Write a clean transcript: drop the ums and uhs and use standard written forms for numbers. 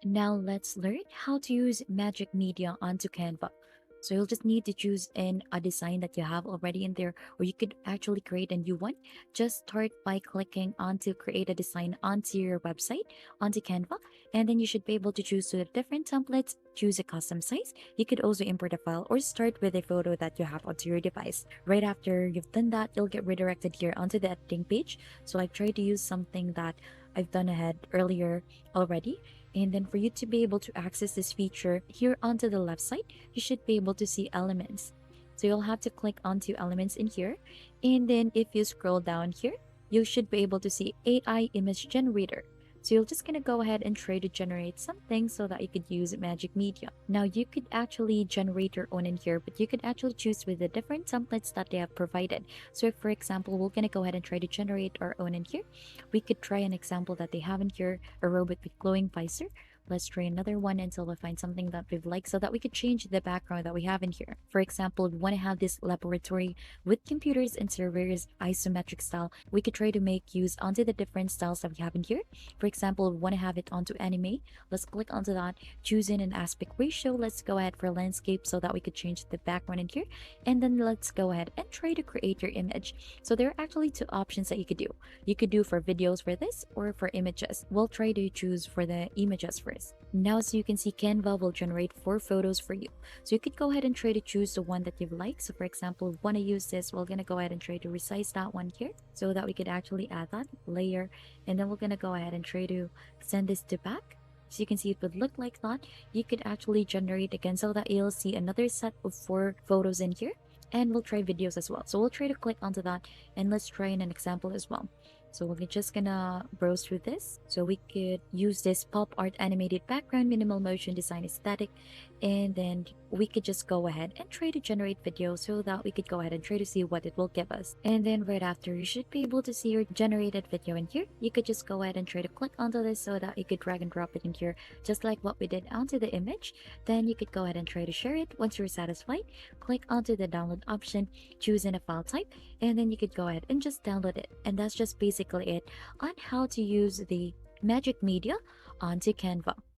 Now let's learn how to use Magic Media onto Canva. So you'll just need to choose in a design that you have already in there, or you could actually create a new one. Just start by clicking onto create a design onto your website, onto Canva, and then you should be able to choose the different templates, choose a custom size. You could also import a file or start with a photo that you have onto your device. Right after you've done that, you'll get redirected here onto the editing page. So I tried to use something that I've done ahead earlier already. And then for you to be able to access this feature here onto the left side, you should be able to see elements. So you'll have to click onto elements in here. And then if you scroll down here, you should be able to see AI image generator. So you're just going to go ahead and try to generate something so that you could use Magic Media. Now you could actually generate your own in here, but you could actually choose with the different templates that they have provided. So if, for example, we're going to go ahead and try to generate our own in here, we could try an example that they have in here, a robot with glowing visor. Let's try another one until we find something that we've liked so that we could change the background that we have in here. For example, we want to have this laboratory with computers and servers isometric style. We could try to make use onto the different styles that we have in here. For example, we want to have it onto anime. Let's click onto that, choose in an aspect ratio. Let's go ahead for landscape so that we could change the background in here. And then let's go ahead and try to create your image. So there are actually two options that you could do. You could do for videos for this or for images. We'll try to choose for the images first. Now, as you can see, Canva will generate 4 photos for you. So you could go ahead and try to choose the one that you like. So for example, we want to use this, we're going to go ahead and try to resize that one here so that we could actually add that layer. And then we're going to go ahead and try to send this to back. So you can see it would look like that. You could actually generate again so that you'll see another set of 4 photos in here. And we'll try videos as well. So we'll try to click onto that and let's try in an example as well. So we're just gonna browse through this. So we could use this pop art animated background, minimal motion design aesthetic, and then we could just go ahead and try to generate video so that we could go ahead and try to see what it will give us. And then right after, you should be able to see your generated video in here. You could just go ahead and try to click onto this so that you could drag and drop it in here, just like what we did onto the image. Then you could go ahead and try to share it. Once you're satisfied, click onto the download option, choose in a file type, and then you could go ahead and just download it. And that's just basically it on how to use the Magic Media onto Canva.